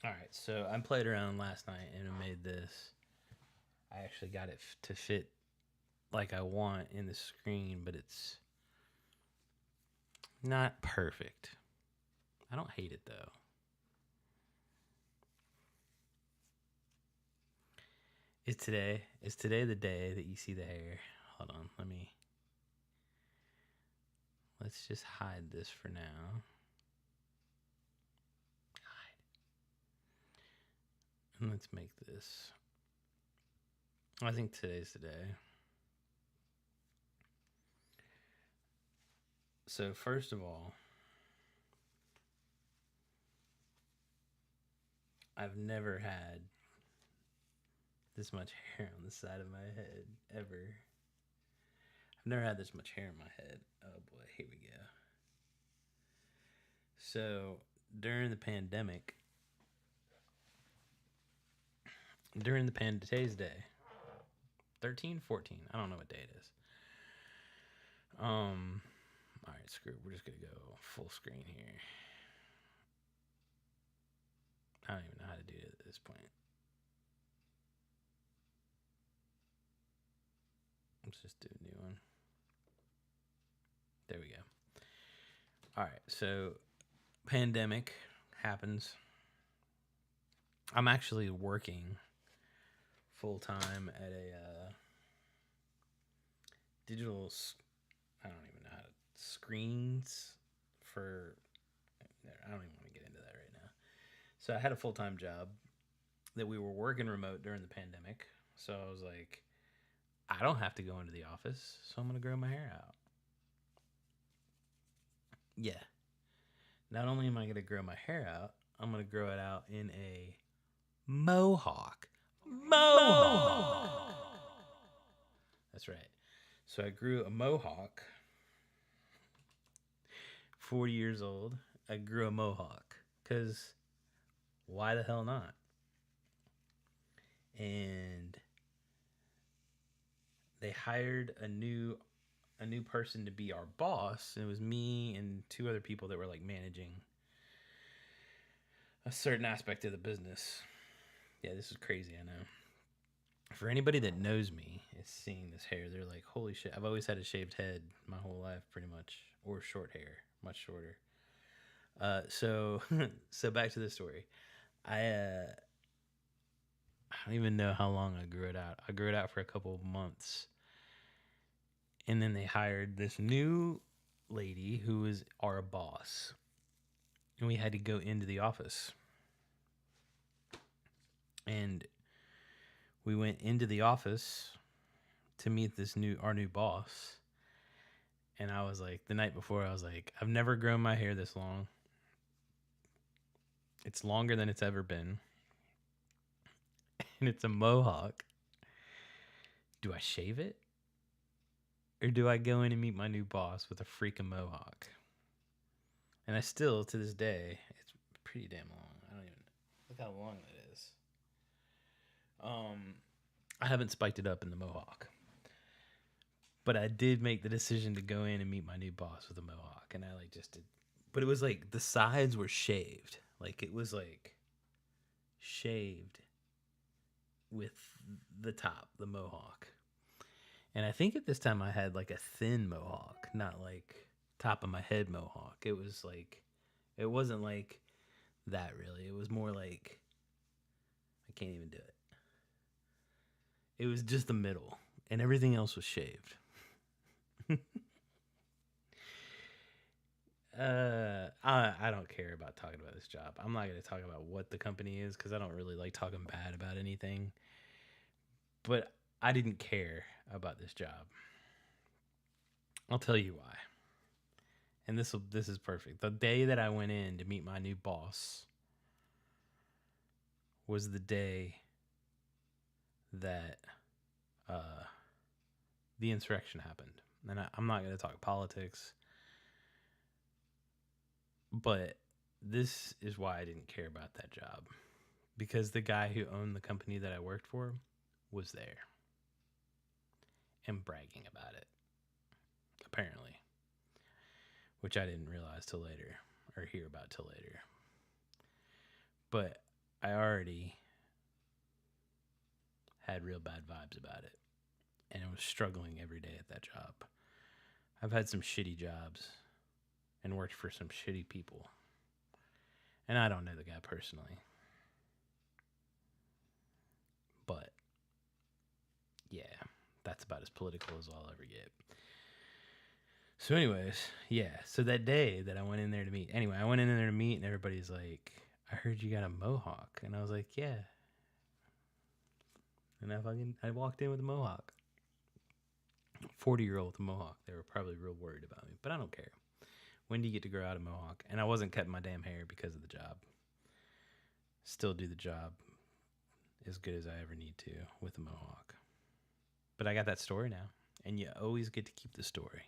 All right, so I played around last night and I made this. I actually got it to fit like I want in the screen, but it's not perfect. I don't hate it though. Is today the day that you see the hair? Hold on, let's just hide this for now. And let's make this. I think today's the day. So first of all, I've never had this much hair on the side of my head ever. I've never had this much hair in my head. Oh boy, here we go. So during the pandemic, today's day, 13, 14. I don't know what day it is. All right, screw it. We're just gonna go full screen here. I don't even know how to do it at this point. Let's just do a new one. There we go. All right, so pandemic happens. I'm actually working full time at a digital. I don't even know how to screens for. I don't even want to get into that right now. So I had a full time job that we were working remote during the pandemic. So I was like, I don't have to go into the office, so I'm gonna grow my hair out. Yeah. Not only am I gonna grow my hair out, I'm gonna grow it out in a mohawk. Mohawk. That's right. So I grew a mohawk. 40 years old. I grew a mohawk because why the hell not? And they hired a new person to be our boss. And it was me and two other people that were like managing a certain aspect of the business. Yeah, this is crazy, I know. For anybody that knows me, is seeing this hair, they're like, "Holy shit!" I've always had a shaved head my whole life, pretty much, or short hair, much shorter. So so back to the story. I don't even know how long I grew it out. I grew it out for a couple of months, and then they hired this new lady who was our boss, and we had to go into the office, and we went into the office to meet our new boss. And I was like, the night before, I was like, I've never grown my hair this long. It's longer than it's ever been. And it's a mohawk. Do I shave it? Or do I go in and meet my new boss with a freaking mohawk? And I still, to this day, it's pretty damn long. I don't even look how long it is. I haven't spiked it up in the mohawk. But I did make the decision to go in and meet my new boss with a mohawk. And I like just did. But it was like the sides were shaved. Like it was like shaved with the top, the mohawk. And I think at this time I had like a thin mohawk, not like top of my head mohawk. It was like, it wasn't like that really. It was more like, I can't even do it. It was just the middle, and everything else was shaved. I don't care about talking about this job. I'm not going to talk about what the company is because I don't really like talking bad about anything. But I didn't care about this job. I'll tell you why. And this is perfect. The day that I went in to meet my new boss was the day that uh, the insurrection happened. And I'm not going to talk politics, but this is why I didn't care about that job. Because the guy who owned the company that I worked for was there and bragging about it, apparently, which I didn't realize till later or hear about till later. But I already had real bad vibes about it, and I was struggling every day at that job. I've had some shitty jobs and worked for some shitty people, and I don't know the guy personally, but yeah, that's about as political as I'll ever get. So, anyways, yeah. So that day that I went in there to meet, anyway, I went in there to meet, and everybody's like, "I heard you got a mohawk," and I was like, "Yeah." And I walked in with a mohawk. 40-year-old with a mohawk. They were probably real worried about me, but I don't care. When do you get to grow out a mohawk? And I wasn't cutting my damn hair because of the job. Still do the job as good as I ever need to with a mohawk. But I got that story now, and you always get to keep the story.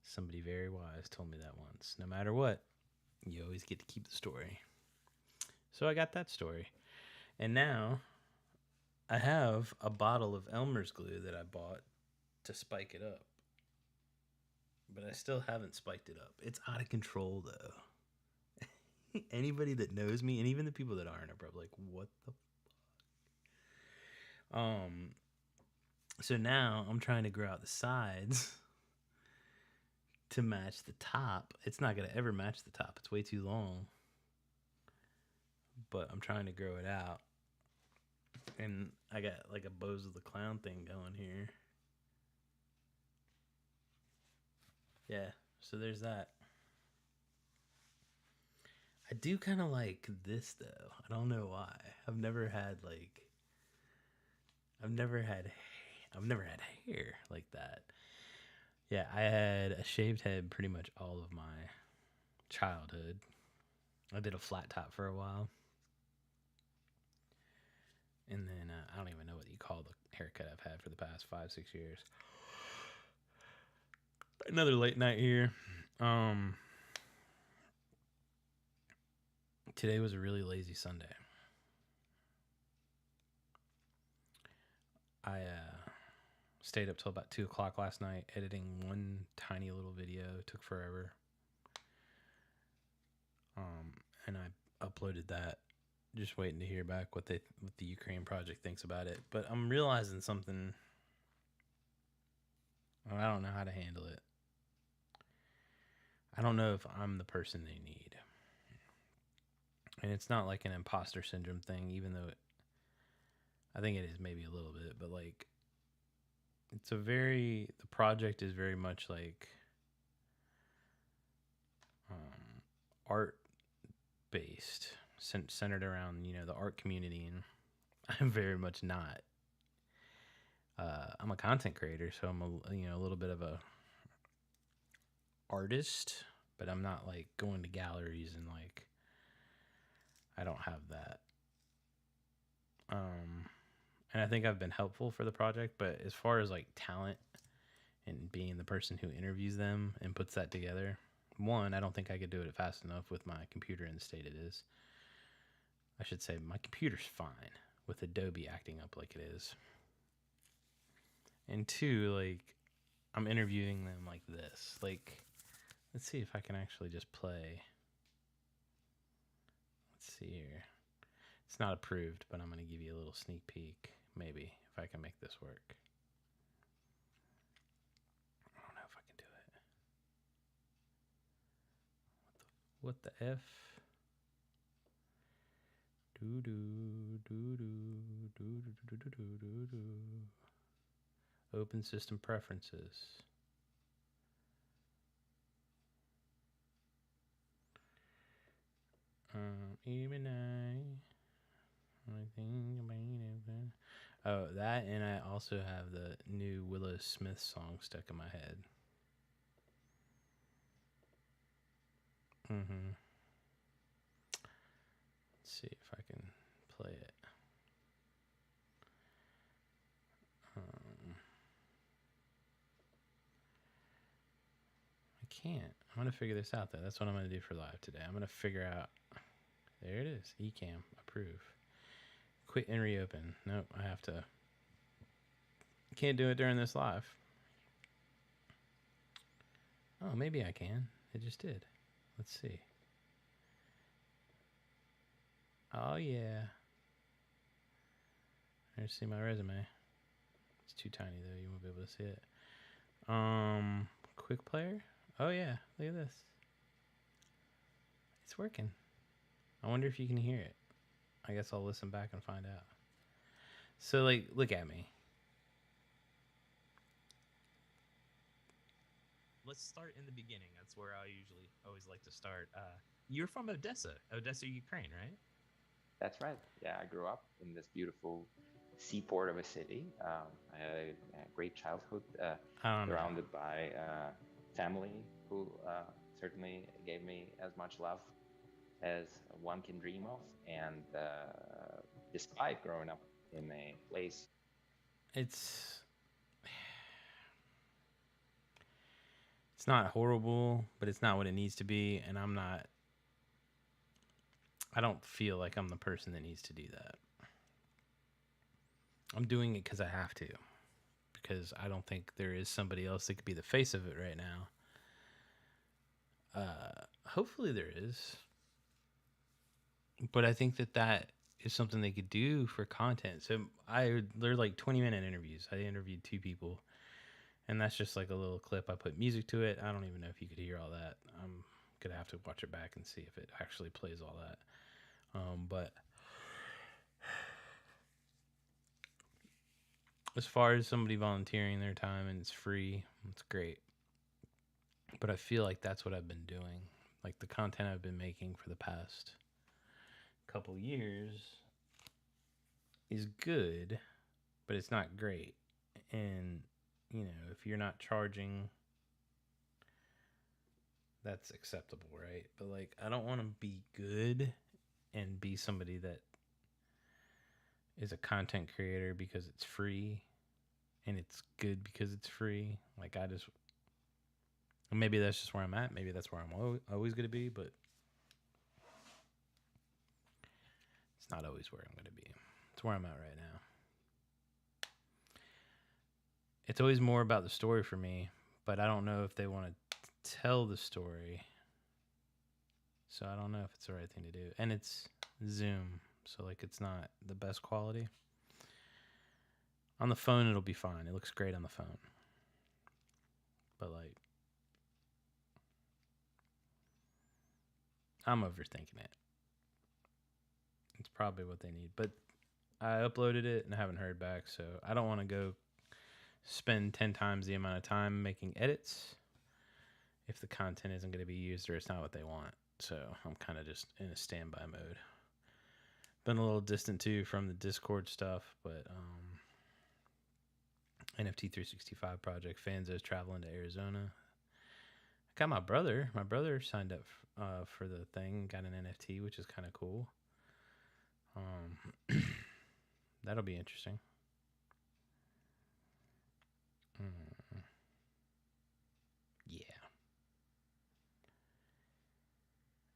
Somebody very wise told me that once. No matter what, you always get to keep the story. So I got that story. And now I have a bottle of Elmer's glue that I bought to spike it up. But I still haven't spiked it up. It's out of control, though. Anybody that knows me, and even the people that aren't, are probably like, what the fuck? So now I'm trying to grow out the sides to match the top. It's not going to ever match the top. It's way too long. But I'm trying to grow it out. And I got like a Bozo the Clown thing going here. Yeah, so there's that. I do kind of like this though. I don't know why. I've never had hair like that. Yeah, I had a shaved head pretty much all of my childhood. I did a flat top for a while. And then I don't even know what you call the haircut I've had for the past 5-6 years. Another late night here. Today was a really lazy Sunday. I stayed up till about 2 o'clock last night editing one tiny little video. It took forever. And I uploaded that. Just waiting to hear back what the Ukraine project thinks about it. But I'm realizing something. I don't know how to handle it. I don't know if I'm the person they need. And it's not like an imposter syndrome thing, even though I think it is maybe a little bit, but like the project is very much like art based, centered around, the art community, and I'm very much not. I'm a content creator, so I'm a little bit of a artist, but I'm not like going to galleries and like I don't have that. And I think I've been helpful for the project, but as far as like talent and being the person who interviews them and puts that together, one, I don't think I could do it fast enough with my computer in the state it is. I should say my computer's fine with Adobe acting up like it is. And two, like, I'm interviewing them like this. Like, let's see if I can actually just play. Let's see here. It's not approved, but I'm going to give you a little sneak peek, maybe, if I can make this work. I don't know if I can do it. What the F? Open system preferences. Even I think about it. Oh, that, and I also have the new Willow Smith song stuck in my head. Let's see if I can play it. I can't. I'm going to figure this out, though. That's what I'm going to do for live today. I'm going to figure out. There it is. Ecamm. Approve. Quit and reopen. Nope. I have to. Can't do it during this live. Oh, maybe I can. It just did. Let's see. Oh yeah. There's see my resume. It's too tiny though. You won't be able to see it. Quick player. Oh yeah. Look at this. It's working. I wonder if you can hear it. I guess I'll listen back and find out. So like, look at me. Let's start in the beginning. That's where I usually always like to start. You're from Odessa, Ukraine, right? That's right. Yeah, I grew up in this beautiful seaport of a city. I had a great childhood, I don't know. surrounded by family who certainly gave me as much love as one can dream of. And despite growing up in a place, It's it's not horrible, but it's not what it needs to be, and I don't feel like I'm the person that needs to do that. I'm doing it because I have to, because I don't think there is somebody else that could be the face of it right now. Hopefully there is, but I think that is something they could do for content. So they're like 20-minute interviews. I interviewed 2 people, and that's just like a little clip. I put music to it. I don't even know if you could hear all that. I'm gonna have to watch it back and see if it actually plays all that. But as far as somebody volunteering their time and it's free, it's great. But I feel like that's what I've been doing. Like the content I've been making for the past couple years is good, but it's not great. And, if you're not charging, that's acceptable, right? But like, I don't want to be good and be somebody that is a content creator because it's free and it's good because it's free. Like, maybe that's just where I'm at. Maybe that's where I'm always going to be, but it's not always where I'm going to be. It's where I'm at right now. It's always more about the story for me, but I don't know if they want to tell the story. So I don't know if it's the right thing to do. And it's Zoom, so like it's not the best quality. On the phone it'll be fine. It looks great on the phone. But like I'm overthinking it. It's probably what they need. But I uploaded it and I haven't heard back, so I don't want to go spend 10 times the amount of time making edits if the content isn't going to be used or it's not what they want. So I'm kind of just in a standby mode. Been a little distant too from the Discord stuff, but NFT 365 project Fanzo's traveling to Arizona. I got my brother. My brother signed up for the thing, got an NFT, which is kind of cool. That'll be interesting. Yeah.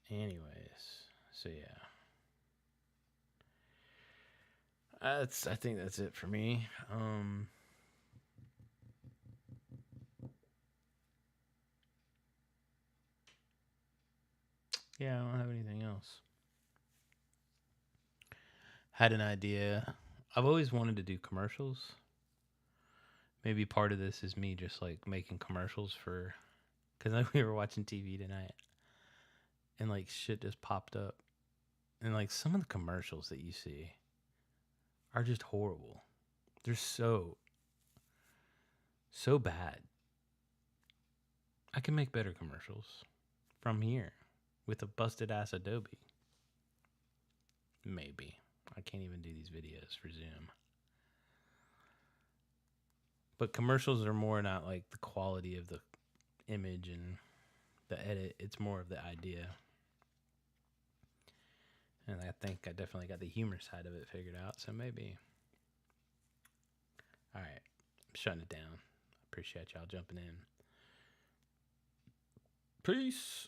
Anyways, so yeah. I think that's it for me. Yeah, I don't have anything else. Had an idea. I've always wanted to do commercials. Maybe part of this is me just like making commercials for, because like we were watching TV tonight, and like shit just popped up, and like some of the commercials that you see are just horrible. They're so bad. I can make better commercials from here with a busted ass Adobe. Maybe. I can't even do these videos for Zoom. But commercials are more not like the quality of the image and the edit, it's more of the idea. And I think I definitely got the humor side of it figured out, so maybe. All right, I'm shutting it down. Appreciate y'all jumping in. Peace.